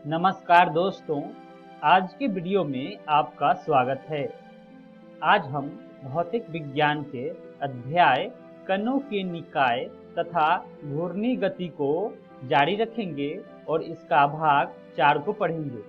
नमस्कार दोस्तों, आज के वीडियो में आपका स्वागत है। आज हम भौतिक विज्ञान के अध्याय कणों के निकाय तथा घूर्णी गति को जारी रखेंगे और इसका भाग 4 को पढ़ेंगे।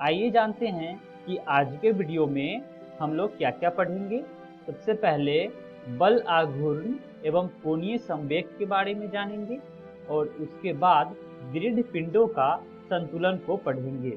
आइए जानते हैं कि आज के वीडियो में हम लोग क्या क्या पढ़ेंगे। सबसे पहले बल आघूर्ण एवं कोणीय संवेग के बारे में जानेंगे और उसके बाद दृढ़ पिंडों का संतुलन को पढ़ेंगे।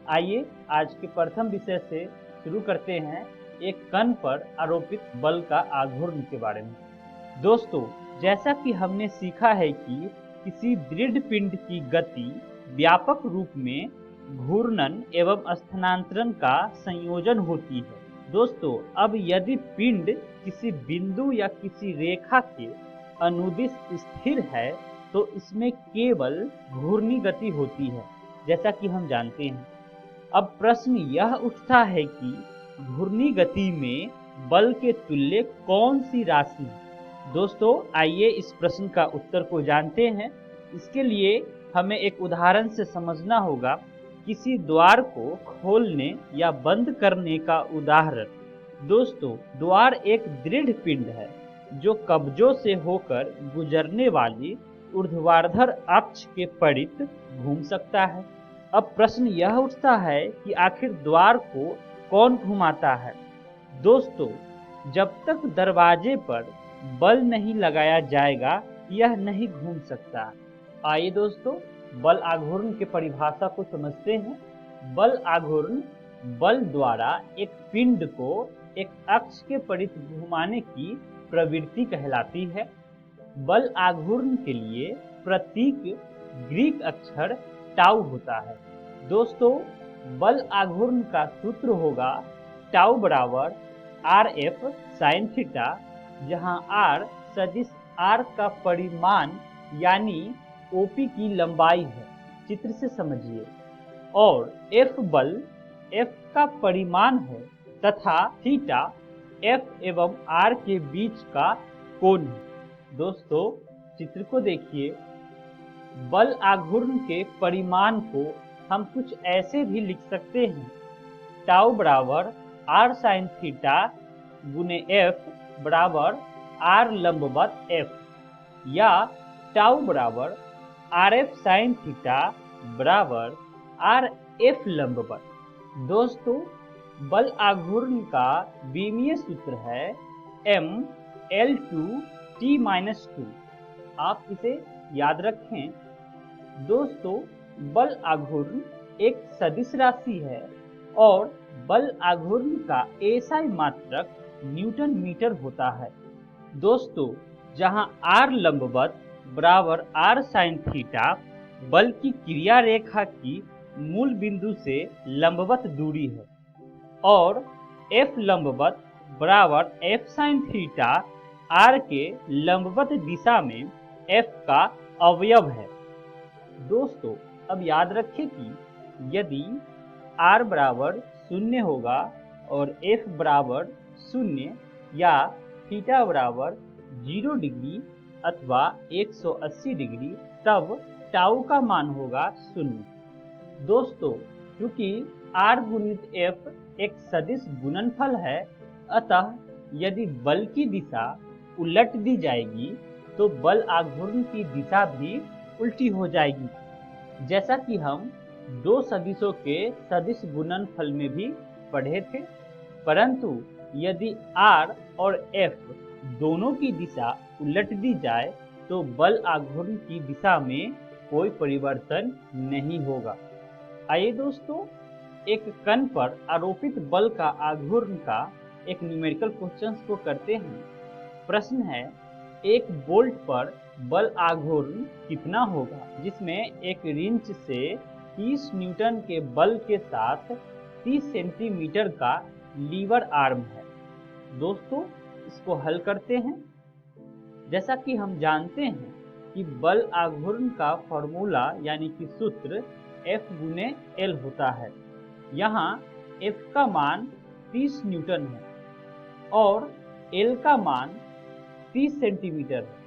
आइए आज के प्रथम विषय से शुरू करते हैं, एक कण पर आरोपित बल का आघूर्ण के बारे में। दोस्तों, जैसा कि हमने सीखा है कि किसी दृढ़ पिंड की गति व्यापक रूप में घूर्णन एवं स्थानांतरण का संयोजन होती है। दोस्तों, अब यदि पिंड किसी बिंदु या किसी रेखा के अनुदिश स्थिर है तो इसमें केवल घूर्णी गति होती है, जैसा कि हम जानते हैं। अब प्रश्न यह उठता है कि घूर्णी गति में बल के तुल्य कौन सी राशि है। दोस्तों, आइए इस प्रश्न का उत्तर को जानते हैं। इसके लिए हमें एक उदाहरण से समझना होगा। किसी द्वार को खोलने या बंद करने का उदाहरण। दोस्तों, द्वार एक दृढ़ पिंड है जो कब्जों से होकर गुजरने वाली ऊर्ध्वाधर अक्ष के परित घूम सकता है। अब प्रश्न यह उठता है कि आखिर द्वार को कौन घुमाता है। दोस्तों, जब तक दरवाजे पर बल नहीं लगाया जाएगा यह नहीं घूम सकता। आइए दोस्तों, बल आघूर्ण की परिभाषा को समझते हैं। बल आघूर्ण बल द्वारा एक पिंड को एक अक्ष के परित घुमाने की प्रवृत्ति कहलाती है। बल आघूर्ण के लिए प्रतीक ग्रीक अक्षर टाउ होता है। दोस्तों, बल आघूर्ण का सूत्र होगा टाउ बराबर RF sin थीटा, जहां R सदिश R का परिमाण यानी OP की लंबाई है, चित्र से समझिए, और F बल F का परिमाण है तथा थीटा F एवं R के बीच का कोण है। दोस्तों, चित्र को देखिए। बल आघूर्ण के परिमाण को हम कुछ ऐसे भी लिख सकते हैं, टाउ बराबर R sin थीटा गुने F बराबर R लंबवत F, या टाउ बराबर RF sin थीटा बराबर RF लंबवत। दोस्तों, बल आघूर्ण का विमीय सूत्र है ML2T-2। आप इसे याद रखें। दोस्तों, बल आघूर्ण एक सदिश राशि है और बल आघूर्ण का एसआई मात्रक न्यूटन मीटर होता है। दोस्तों, जहां R लंबवत बराबर R sin थीटा बल की क्रिया रेखा की मूल बिंदु से लंबवत दूरी है और F लंबवत बराबर F sin थीटा R के लंबवत दिशा में F का अवयव है। दोस्तों, अब याद रखें कि यदि R बराबर 0 होगा और F बराबर 0 या थीटा बराबर 0 डिग्री अथवा 180 डिग्री, तब टाउ का मान होगा 0। दोस्तों, क्योंकि R गुणित F एक सदिश गुणनफल है, अतः यदि बल की दिशा उलट दी जाएगी तो बल आघूर्ण की दिशा भी उल्टी हो जाएगी, जैसा कि हम दो सदिशों के सदिश गुणनफल में भी पढ़े थे। परंतु यदि R और F दोनों की दिशा उलट दी जाए तो बल आघूर्ण की दिशा में कोई परिवर्तन नहीं होगा। आइए दोस्तों, एक कण पर आरोपित बल का आघूर्ण का एक न्यूमेरिकल क्वेश्चन को करते हैं। प्रश्न है, एक बोल्ट पर बल आघूर्ण कितना होगा जिसमें एक रिंच से 30 न्यूटन के बल के साथ 30 सेंटीमीटर का लीवर आर्म है। दोस्तों, इसको हल करते हैं। जैसा कि हम जानते हैं कि बल आघूर्ण का फॉर्मूला यानी कि सूत्र F गुने L होता है। यहाँ F का मान 30 न्यूटन है और L का मान 30 सेंटीमीटर है।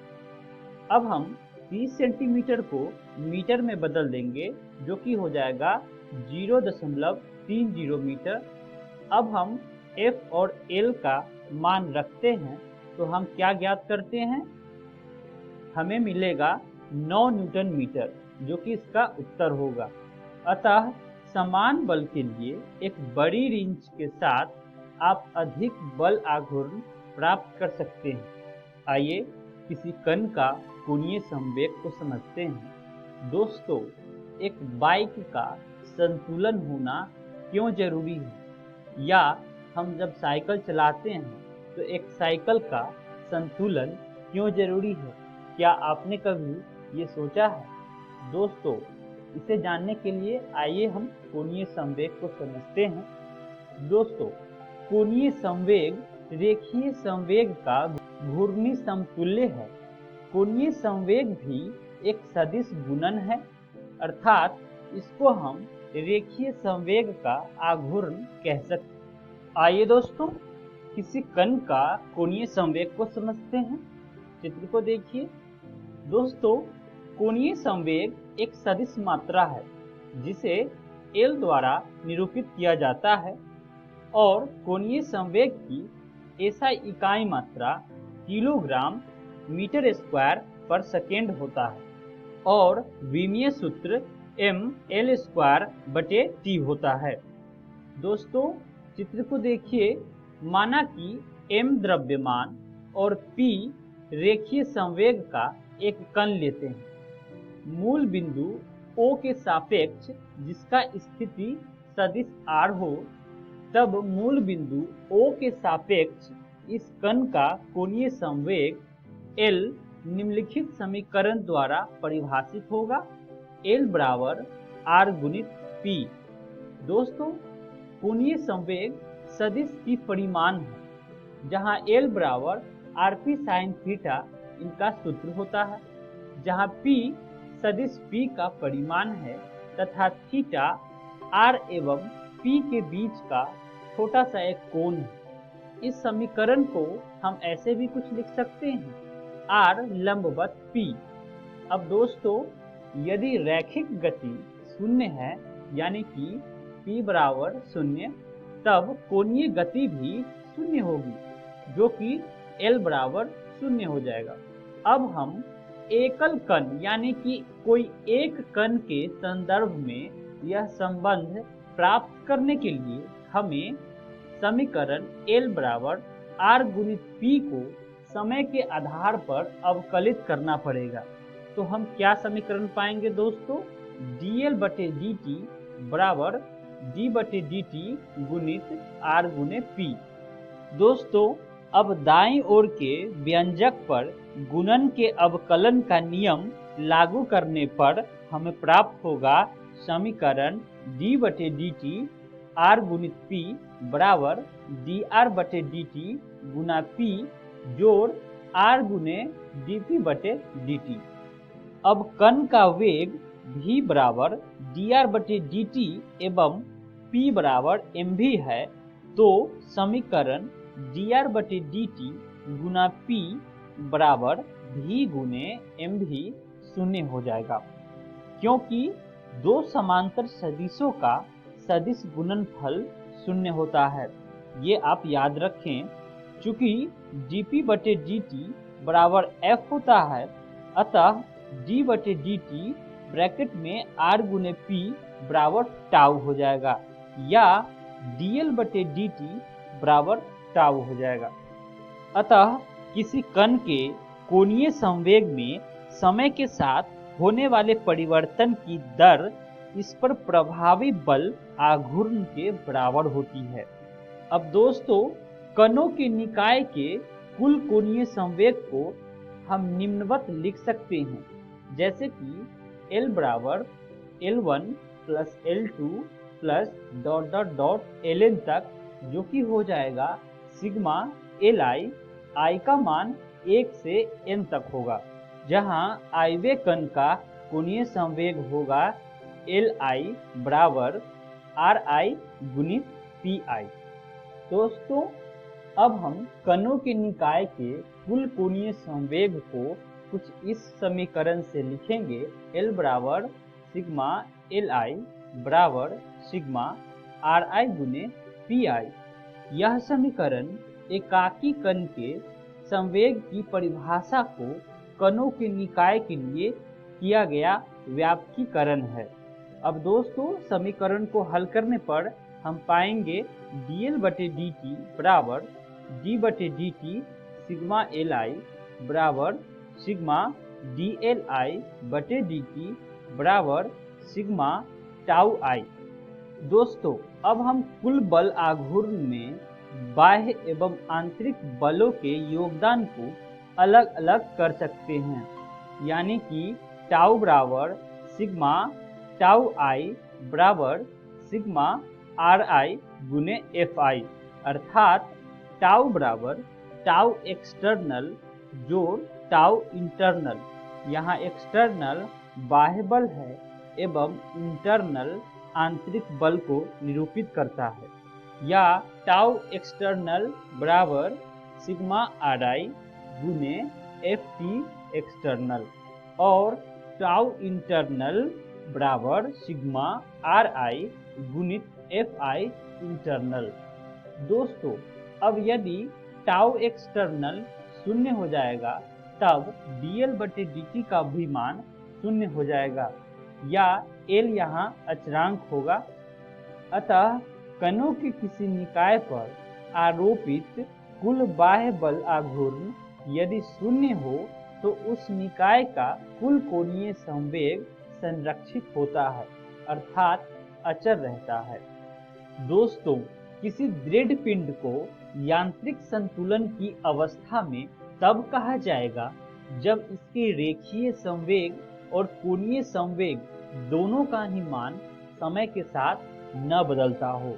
अब हम 30 सेंटीमीटर को मीटर में बदल देंगे, जो कि हो जाएगा 0.30 मीटर। अब हम F और L का मान रखते हैं तो हम क्या ज्ञात करते हैं, हमें मिलेगा 9 न्यूटन मीटर, जो कि इसका उत्तर होगा। अतः समान बल के लिए एक बड़ी रेंज के साथ आप अधिक बल आघूर्ण प्राप्त कर सकते हैं। आइए किसी कण का कोणीय संवेग को समझते हैं। दोस्तों, एक बाइक का संतुलन होना क्यों जरूरी है, या हम जब साइकिल चलाते हैं तो एक साइकिल का संतुलन क्यों जरूरी है, क्या आपने कभी ये सोचा है? दोस्तों, इसे जानने के लिए आइए हम कोणीय संवेग को समझते हैं। दोस्तों, कोणीय संवेग रेखीय संवेग का घूर्णी समतुल्य है। कोणीय संवेग भी एक सदिश गुणन है, अर्थात इसको हम रेखीय संवेग का आघूर्ण कह सकते हैं। आइए दोस्तों, किसी कण का कोणीय संवेग को समझते हैं। चित्र को देखिए। दोस्तों, कोणीय संवेग एक सदिश मात्रा है जिसे L द्वारा निरूपित किया जाता है, और कोणीय संवेग की SI इकाई मात्रा किलोग्राम मीटर स्क्वायर पर सेकेंड होता है, और विमीय सूत्र mL²/T होता है। दोस्तों, चित्र को देखिए। माना कि m द्रव्यमान और p रेखीय संवेग का एक कण लेते हैं। मूल बिंदु O के सापेक्ष जिसका स्थिति सदिश r हो, तब मूल बिंदु O के सापेक्ष इस कण का कोणीय संवेग L निम्नलिखित समीकरण द्वारा परिभाषित होगा। L बराबर R गुणित P। दोस्तों, कोणीय संवेग सदिश की परिमाण है, जहां L बराबर RP sin थीटा इनका सूत्र होता है, जहां P सदिश P का परिमाण है तथा थीटा R एवं P के बीच का छोटा सा एक कोण है। इस समीकरण को हम ऐसे भी कुछ लिख सकते हैं, R लंबवत P। अब दोस्तों, यदि रैखिक गति शून्य है, यानी कि P बराबर शून्य, तब कोणीय गति भी शून्य होगी, जो कि L बराबर शून्य हो जाएगा। अब हम एकल कण यानी कि कोई एक कण के संदर्भ में यह संबंध प्राप्त करने के लिए हमें समीकरण L बराबर R गुणित P को समय के आधार पर अवकलित करना पड़ेगा। तो हम क्या समीकरण पाएंगे दोस्तों? dL/dt बराबर d/dt गुणित R गुणे P। दोस्तों, अब दाईं ओर के व्यंजक पर गुणन के अवकलन का नियम लागू करने पर हमें प्राप्त होगा समीकरण d/dt R गुणित P बराबर dR/dt गुना P जोड़ R गुने dP/dt। अब कण का वेग v बराबर dR/dt एवं P बराबर mv है, तो समीकरण dR/dt गुना P बराबर v गुने mv शून्य हो जाएगा, क्योंकि दो समांतर सदिशों का सदिश गुणनफल शून्य होता है। ये आप याद रखें। चूंकि dP/dt बराबर f होता है, अतः d/dt ब्रैकेट में R गुने P बराबर टाउ हो जाएगा, या dL/dt बराबर टाउ हो जाएगा। अतः किसी कण के कोणीय संवेग में समय के साथ होने वाले परिवर्तन की दर इस पर प्रभावी बल आघूर्ण के बराबर होती है। अब दोस्तों, कणों के निकाय के कुल कोणीय संवेग को हम निम्नवत लिख सकते हैं, जैसे कि L बराबर L1 plus L2 plus ... Ln तक, जो कि हो जाएगा सिग्मा Li, I का मान 1 से n तक होगा, जहां आयवे कण का कोणीय संवेग होगा Li बराबर Ri गुणित Pi। दोस्तों, अब हम कणों के निकाय के कुल कोणीय संवेग को कुछ इस समीकरण से लिखेंगे L बराबर सिग्मा Li बराबर सिग्मा Ri गुने Pi। यह समीकरण एकाकी कण के संवेग की परिभाषा को कणों के निकाय के लिए किया गया व्यापकीकरण है। अब दोस्तों समीकरण को हल करने पर हम पाएंगे dl/dt बराबर d/dt सिग्मा Li बराबर सिग्मा dli/dt बराबर सिग्मा टाउ i। दोस्तों अब हम कुल बल आघूर्ण में बाह्य एवं आंतरिक बलों के योगदान को अलग अलग कर सकते हैं, यानी कि टाउ बराबर सिग्मा टाउ i बराबर सिग्मा Ri गुने Fi, अर्थात टाउ बराबर टाउ एक्सटर्नल जोड़ टाउ इंटरनल। यहाँ एक्सटर्नल बाह्य बल है एवं इंटरनल आंतरिक बल को निरूपित करता है, या टाउ एक्सटर्नल बराबर सिग्मा Ri गुने Ft एक्सटर्नल और टाउ इंटरनल बराबर सिग्मा Ri गुणित Fi इंटरनल। दोस्तों अब यदि टाउ एक्सटर्नल शून्य हो जाएगा तब dl/dt का भी मान शून्य हो जाएगा, या L यहाँ अचरांक होगा। अतः कणों के किसी निकाय पर आरोपित कुल बाह्य बल आघूर्ण यदि शून्य हो तो उस निकाय का कुल कोणीय संवेग संरक्षित होता है, अर्थात अचर रहता है। दोस्तों किसी दृढ़ पिंड को यांत्रिक संतुलन की अवस्था में तब कहा जाएगा जब इसके रेखीय संवेग और कोणीय संवेग दोनों का ही मान समय के साथ न बदलता हो,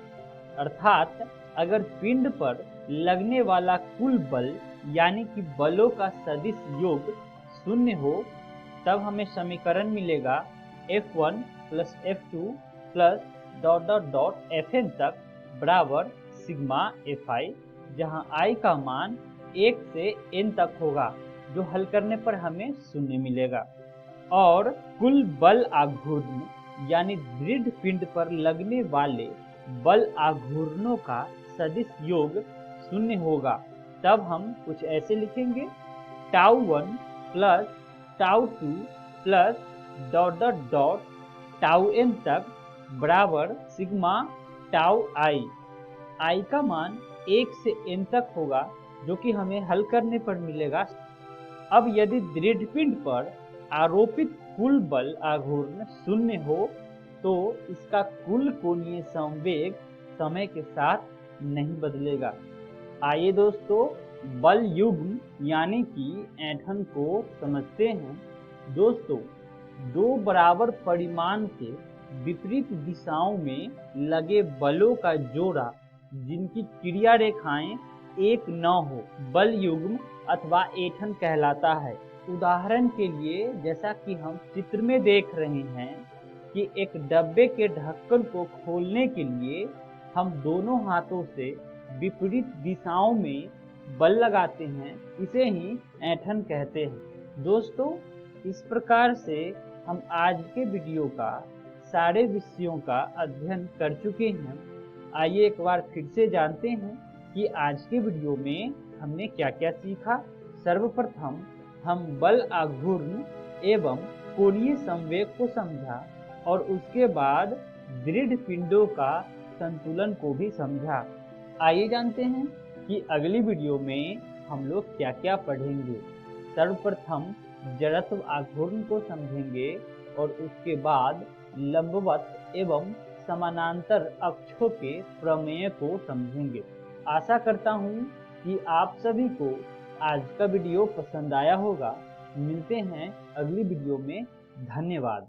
अर्थात अगर पिंड पर लगने वाला कुल बल यानी कि बलों का सदिश योग शून्य हो, तब हमें समीकरण मिलेगा F1 plus F2 plus Fn तक बराबर सिग्मा Fi, जहां i का मान 1 से n तक होगा, जो हल करने पर हमें शून्य मिलेगा। और कुल बल आघूर्ण यानी दृढ़ पिंड पर लगने वाले बल आघूर्णों का सदिश योग शून्य होगा, तब हम कुछ ऐसे लिखेंगे tau 1 plus tau 2 plus tau n तक बराबर सिग्मा टाउ i का मान 1 से n तक होगा, जो कि हमें हल करने पर मिलेगा। अब यदि दृढ़ पिंड पर आरोपित कुल बल आघूर्ण शून्य हो तो इसका कुल कोणीय संवेग समय के साथ नहीं बदलेगा। आइए दोस्तों बल युग्म यानी कि ऐंठन को समझते हैं। दोस्तों दो बराबर परिमाण के विपरीत दिशाओं में लगे बलों का जोड़ा जिनकी क्रिया रेखाएं एक न हो बल युग्म अथवा ऐंठन कहलाता है। उदाहरण के लिए जैसा कि हम चित्र में देख रहे हैं कि एक डब्बे के ढक्कन को खोलने के लिए हम दोनों हाथों से विपरीत दिशाओं में बल लगाते हैं, इसे ही ऐंठन कहते हैं। दोस्तों इस प्रकार से हम आज के वीडियो का सारे विषयों का अध्ययन कर चुके हैं। आइए एक बार फिर से जानते हैं कि आज के वीडियो में हमने क्या क्या सीखा। सर्वप्रथम हम बल आघूर्ण एवं कोणीय संवेग को समझा और उसके बाद दृढ़ पिंडों का संतुलन को भी समझा। आइए जानते हैं कि अगली वीडियो में हम लोग क्या क्या पढ़ेंगे। सर्वप्रथम जड़त्व आघूर्ण को समझेंगे और उसके बाद लंबवत एवं समानांतर अक्षों के प्रमेय को समझेंगे। आशा करता हूँ कि आप सभी को आज का वीडियो पसंद आया होगा। मिलते हैं अगली वीडियो में। धन्यवाद।